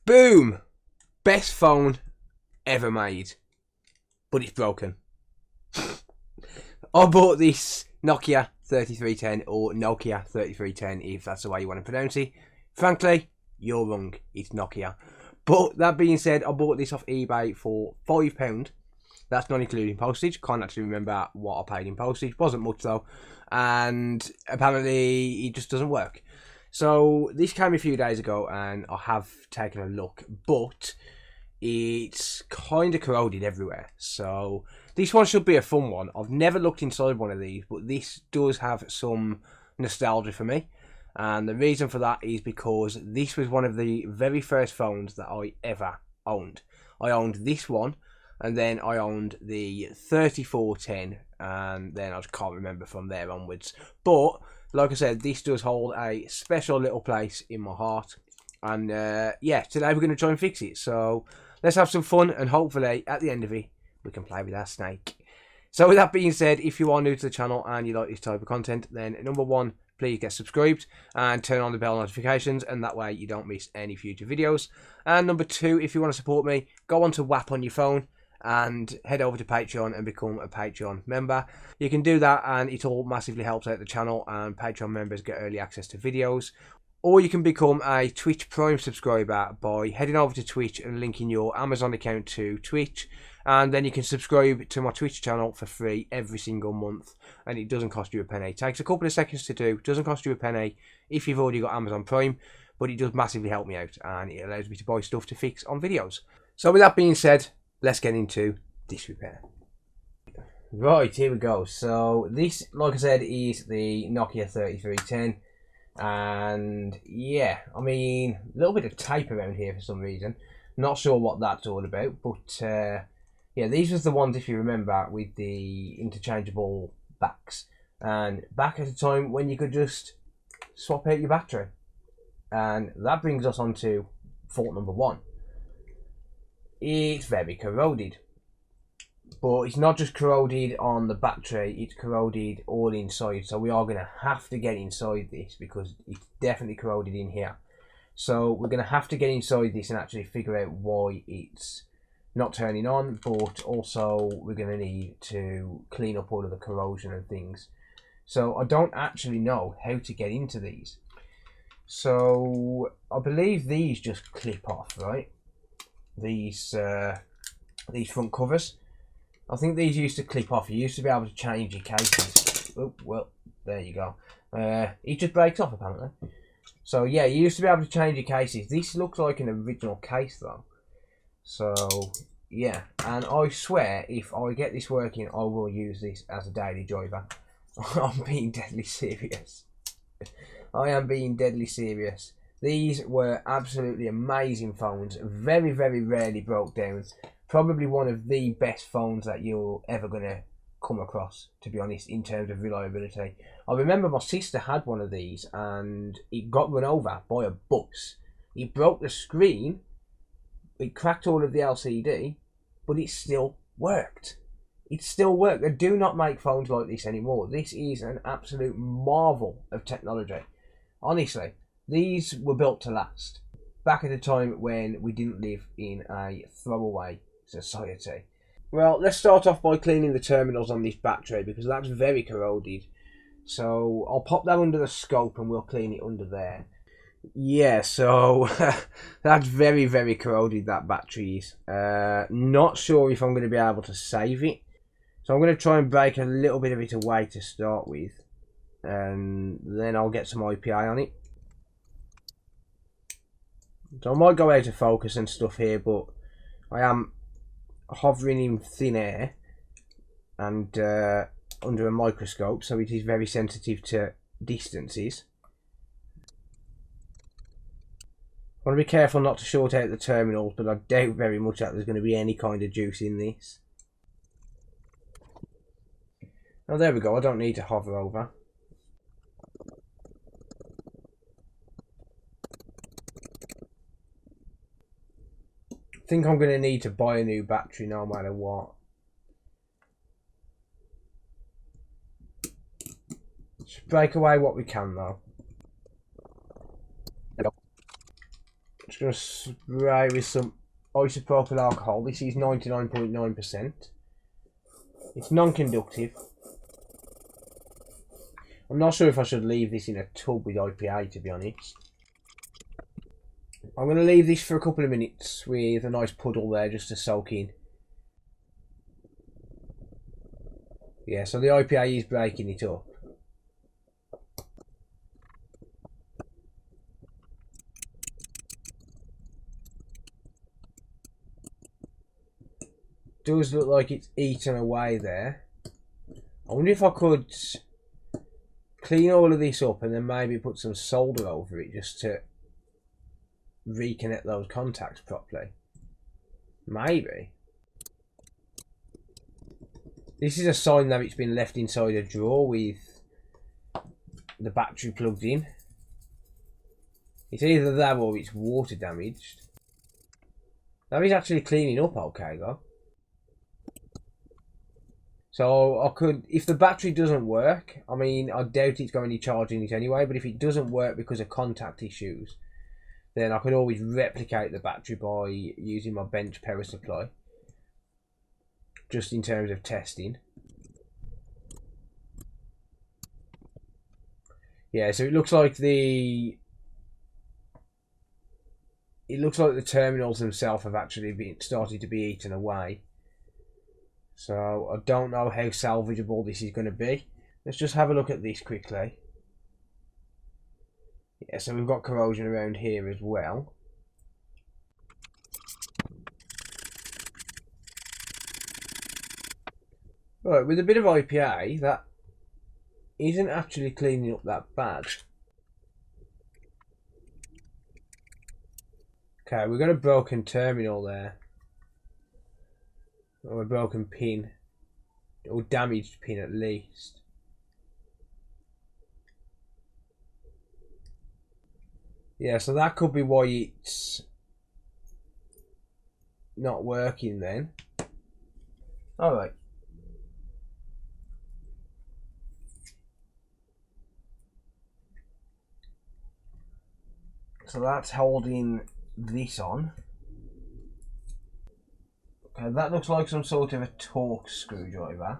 Boom! Best phone ever made. But it's broken. I bought this Nokia 3310 or Nokia 3310 if that's the way you want to pronounce it. Frankly, you're wrong. It's Nokia. But that being said, I bought this off eBay for £5. That's not including postage. Can't actually remember what I paid in postage. Wasn't much though. And apparently it just doesn't work. So this came a few days ago and I have taken a look. But it's kind of corroded everywhere. So this one should be a fun one. I've never looked inside one of these. But this does have some nostalgia for me. And the reason for that is because this was one of the very first phones that I ever owned. I owned this one. And then I owned the 3410, and then I just can't remember from there onwards. But, like I said, this does hold a special little place in my heart. And, yeah, today we're going to try and fix it. So, let's have some fun, and hopefully, at the end of it, we can play with our snake. So, with that being said, if you are new to the channel and you like this type of content, then number one, please get subscribed and turn on the bell notifications, and that way you don't miss any future videos. And number two, if you want to support me, go on to WAP on your phone and head over to Patreon and become a Patreon member. You can do that and it all massively helps out the channel, and Patreon members get early access to videos. Or you can become a Twitch Prime subscriber by heading over to Twitch and linking your Amazon account to Twitch, and then you can subscribe to my Twitch channel for free every single month, and it doesn't cost you a penny. It takes a couple of seconds to do, doesn't cost you a penny if you've already got Amazon Prime, but it does massively help me out and it allows me to buy stuff to fix on videos. So with that being said, let's get into this repair. Right, here we go. So this, like I said, is the Nokia 3310. And yeah, I mean, a little bit of tape around here for some reason. Not sure what that's all about. But yeah, these was the ones, if you remember, with the interchangeable backs. And back at a time when you could just swap out your battery. And that brings us on to fault number one. It's very corroded, but it's not just corroded on the battery, it's corroded all inside. So we are going to have to get inside this because it's definitely corroded in here. So we're going to have to get inside this and actually figure out why it's not turning on, but also we're going to need to clean up all of the corrosion and things. So I don't actually know how to get into these. So I believe these just clip off, right? These front covers, I think these used to clip off. You used to be able to change your cases. Oh, well, there you go. It just breaks off apparently. So yeah, you used to be able to change your cases. This looks like an original case though. So yeah, and I swear if I get this working, I will use this as a daily driver. I'm being deadly serious. I am being deadly serious. These were absolutely amazing phones. Very, very rarely broke down. Probably one of the best phones that you're ever going to come across, to be honest, in terms of reliability. I remember my sister had one of these and it got run over by a bus. It broke the screen, it cracked all of the LCD, but it still worked. It still worked. They do not make phones like this anymore. This is an absolute marvel of technology. Honestly. These were built to last. Back at a time when we didn't live in a throwaway society. Well, let's start off by cleaning the terminals on this battery because that's very corroded. So I'll pop that under the scope and we'll clean it under there. Yeah, so that's very, very corroded, that battery is. Not sure if I'm going to be able to save it. So I'm going to try and break a little bit of it away to start with. And then I'll get some IPA on it. So I might go out of focus and stuff here, but I am hovering in thin air and under a microscope, so it is very sensitive to distances. I want to be careful not to short out the terminals, but I doubt very much that there's going to be any kind of juice in this. Oh, there we go. I don't need to hover over. I think I'm going to need to buy a new battery no matter what. Just break away what we can though. just going to spray with some isopropyl alcohol. This is 99.9%. It's non-conductive. I'm not sure if I should leave this in a tub with IPA, to be honest. I'm going to leave this for a couple of minutes with a nice puddle there just to soak in. Yeah, so the IPA is breaking it up. Does look like it's eaten away there. I wonder if I could clean all of this up and then maybe put some solder over it just to reconnect those contacts properly. Maybe. This is a sign that it's been left inside a drawer with the battery plugged in. It's either that or it's water damaged. That is actually cleaning up okay though. So I could, if the battery doesn't work, I mean, I doubt it's going to be charging it anyway, but if it doesn't work because of contact issues, then I could always replicate the battery by using my bench power supply. Just in terms of testing. Yeah, so it looks like the terminals themselves have actually started to be eaten away. So I don't know how salvageable this is going to be. Let's just have a look at this quickly. Yeah, so we've got corrosion around here as well. Right, with a bit of IPA, that isn't actually cleaning up that bad. Okay, we've got a broken terminal there. Or a broken pin. Or damaged pin at least. Yeah, so that could be why it's not working then. Alright. So that's holding this on. Okay, that looks like some sort of a torque screwdriver.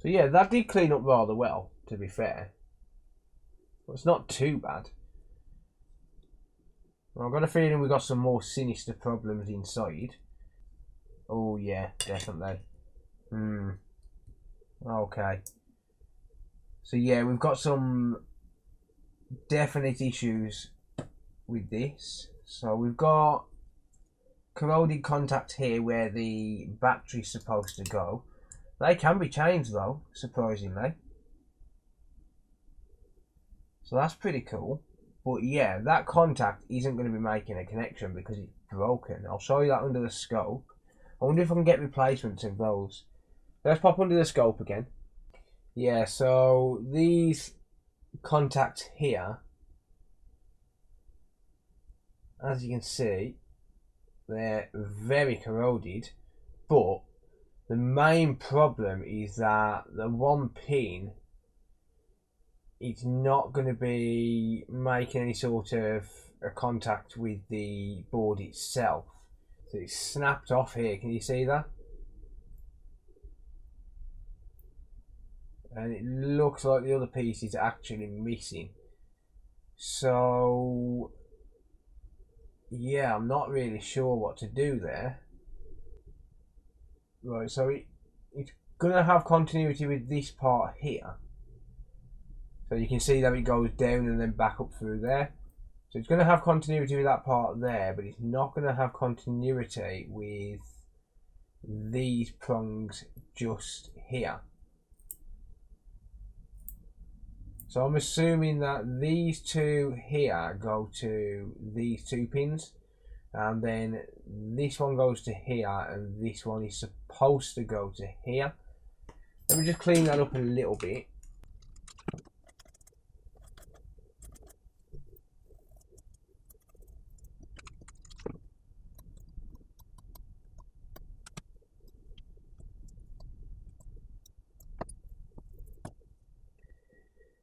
So yeah, that did clean up rather well, to be fair. But it's not too bad. Well, I've got a feeling we've got some more sinister problems inside. Oh yeah, definitely. Okay. So yeah, we've got some definite issues with this. So we've got corroded contact here where the battery's supposed to go. They can be changed though, surprisingly. So that's pretty cool. But yeah, that contact isn't going to be making a connection because it's broken. I'll show you that under the scope. I wonder if I can get replacements of those. Let's pop under the scope again. Yeah, so these contacts here, as you can see, they're very corroded, but the main problem is that the one pin, it's not going to be making any sort of a contact with the board itself. So it's snapped off here, can you see that? And it looks like the other piece is actually missing. So yeah, I'm not really sure what to do there. Right, so it's going to have continuity with this part here. So you can see that it goes down and then back up through there. So it's going to have continuity with that part there, but it's not going to have continuity with these prongs just here. So I'm assuming that these two here go to these two pins, and then this one goes to here, and this one is supposed to go to here. Let me just clean that up a little bit.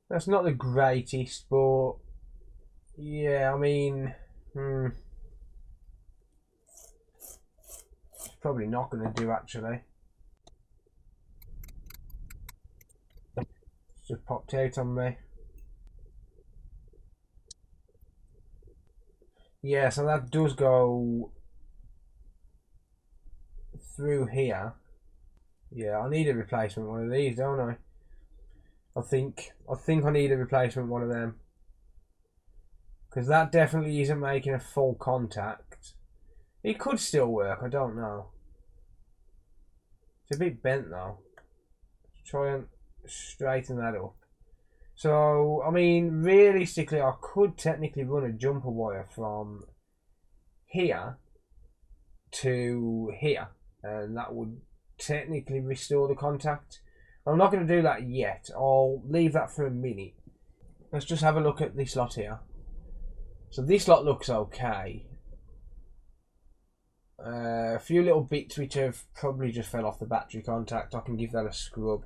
That's not the greatest, but yeah, I mean, probably not going to do actually. It's just popped out on me. Yeah, so that does go through here. Yeah, I need a replacement one of these, don't I? I think I need a replacement one of them. Because that definitely isn't making a full contact. It could still work, I don't know. It's a bit bent though. Let's try and straighten that up. So, I mean, realistically, I could technically run a jumper wire from here to here, and that would technically restore the contact. I'm not going to do that yet. I'll leave that for a minute. Let's just have a look at this lot here. So this lot looks okay. A few little bits which have probably just fell off the battery contact. I can give that a scrub.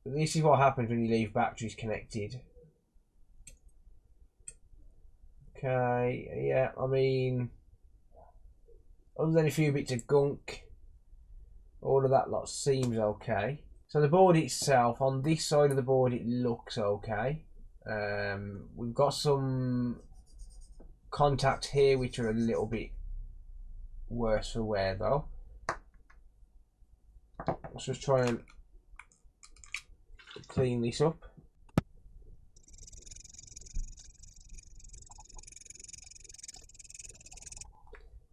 This is what happens when you leave batteries connected. Okay, yeah, I mean, other than a few bits of gunk, all of that lot seems okay. So the board itself, on this side of the board, it looks okay. We've got some contacts here which are a little bit worse for wear though. Let's just try and clean this up.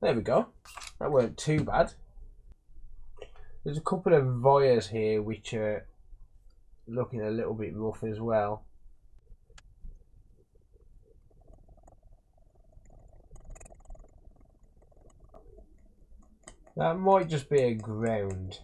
There we go. That weren't too bad. There's a couple of wires here which are looking a little bit rough as well. That might just be a ground.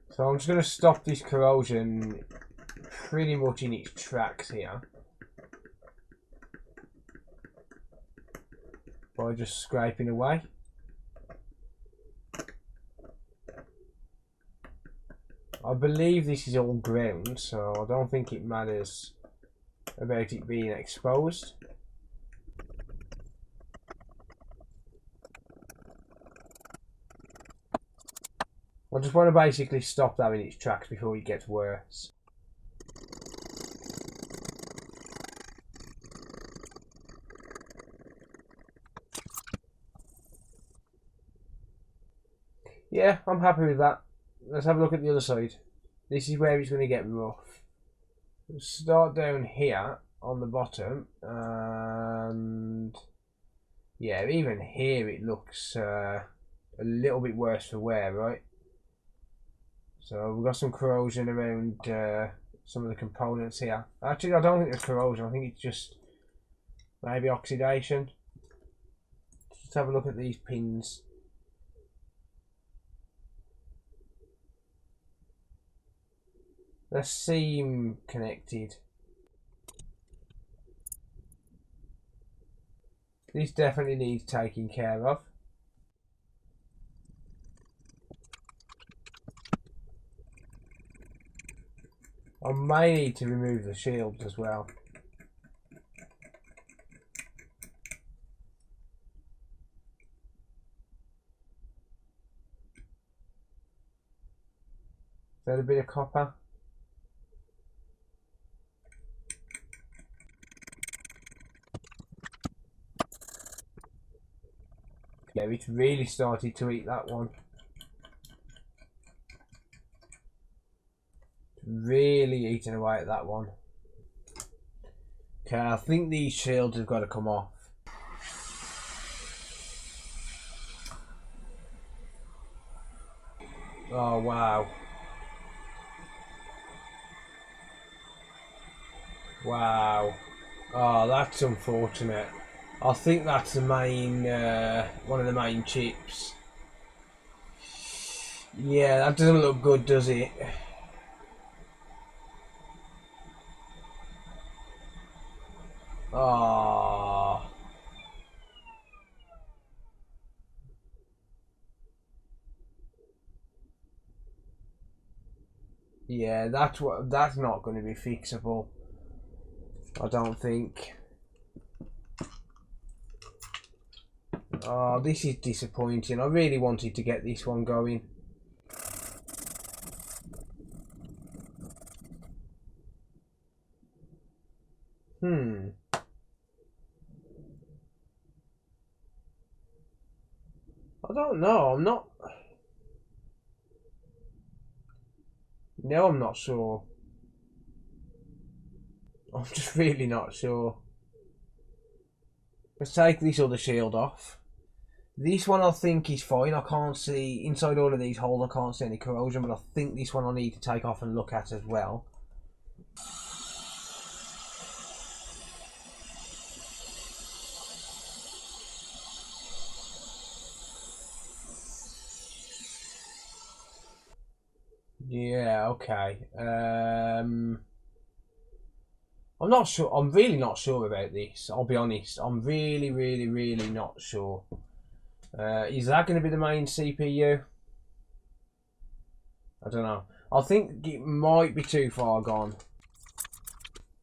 So I'm just going to stop this corrosion pretty much in its tracks here by just scraping away. I believe this is all ground, so I don't think it matters about it being exposed. I just want to basically stop that in its tracks before it gets worse. Yeah, I'm happy with that. Let's have a look at the other side. This is where it's going to get rough. We'll start down here on the bottom, and yeah, even here it looks a little bit worse for wear, right? So we've got some corrosion around some of the components here. Actually, I don't think it's corrosion. I think it's just maybe oxidation. Just have a look at these pins. They seem connected. This definitely needs taking care of. I may need to remove the shields as well. Is that a bit of copper? Yeah, it's really started to eat that one. Really eating away at that one. Okay, I think these shields have got to come off. Oh wow. Wow. Oh, that's unfortunate. I think that's the main, one of the main chips. Yeah, that doesn't look good, does it? Oh. Yeah, that's not going to be fixable. I don't think. Oh, this is disappointing. I really wanted to get this one going. I don't know. I'm not. No, I'm not sure. I'm just really not sure. Let's take this other shield off. This one I think is fine. I can't see inside all of these holes. I can't see any corrosion, but I think this one I need to take off and look at as well. Yeah, okay. I'm not sure. I'm really not sure about this. I'll be honest. I'm really not sure. Is that going to be the main CPU? I don't know. I think it might be too far gone.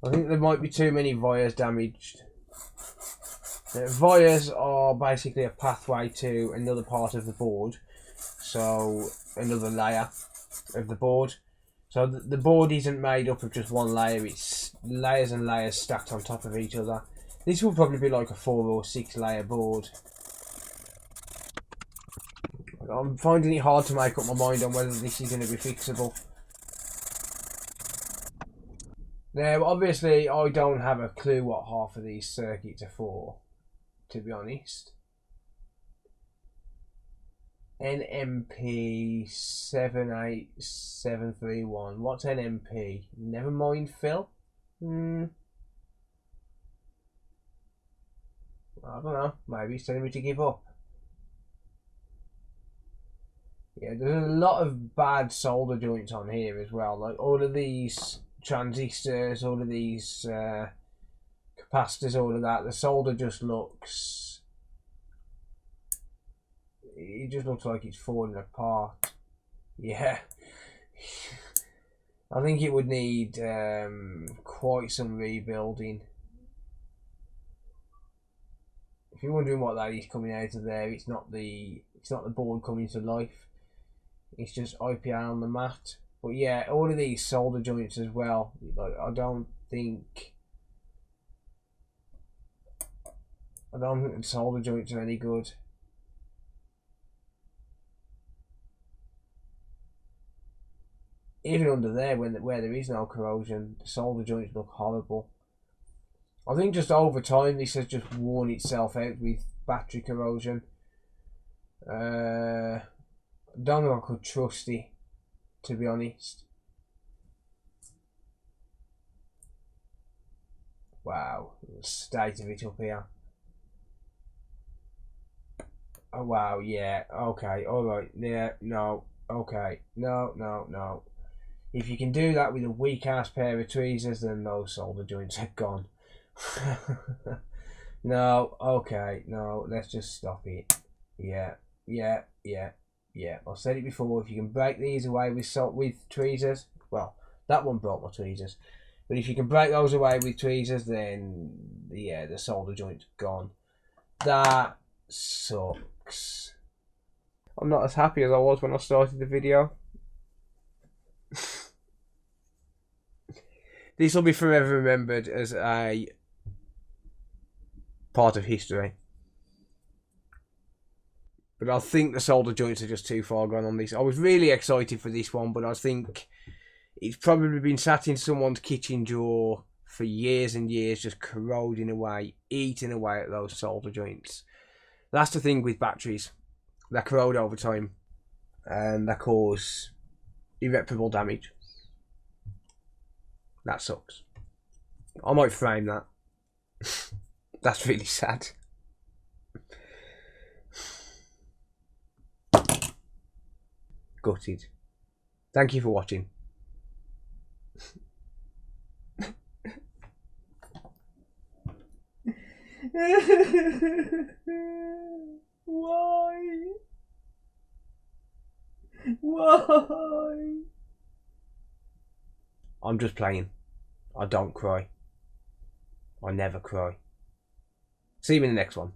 I think there might be too many wires damaged. Wires are basically a pathway to another part of the board. So, another layer of the board. So the board isn't made up of just one layer, it's layers and layers stacked on top of each other. This will probably be like a 4 or 6 layer board. I'm finding it hard to make up my mind on whether this is going to be fixable. Now obviously I don't have a clue what half of these circuits are for, to be honest. NMP 78731. What's NMP? Never mind, Phil. I don't know. Maybe he's telling me to give up. Yeah, there's a lot of bad solder joints on here as well. Like all of these transistors, all of these capacitors, all of that. The solder just looks. It just looks like it's falling apart. Yeah. I think it would need quite some rebuilding. If you're wondering what that is coming out of there, it's not the board coming to life. It's just IPA on the mat. But yeah, all of these solder joints as well. Like I don't think the solder joints are any good. Even under there, where there is no corrosion, the solder joints look horrible. I think just over time this has just worn itself out with battery corrosion. I don't know if I could trust it, to be honest. Wow, the state of it up here. Oh wow, yeah, okay, alright, yeah, no, okay, no. If you can do that with a weak ass pair of tweezers, then those solder joints are gone. No, okay, no, let's just stop it. Yeah. I've said it before, if you can break these away with tweezers, well, that one broke my tweezers. But if you can break those away with tweezers, then yeah, the solder joint's gone. That sucks. I'm not as happy as I was when I started the video. This will be forever remembered as a part of history. But I think the solder joints are just too far gone on this. I was really excited for this one, but I think it's probably been sat in someone's kitchen drawer for years and years, just corroding away, eating away at those solder joints. That's the thing with batteries. They corrode over time, and they cause irreparable damage. That sucks. I might frame that. That's really sad. Gutted. Thank you for watching. Why? Why? I'm just playing. I don't cry. I never cry. See you in the next one.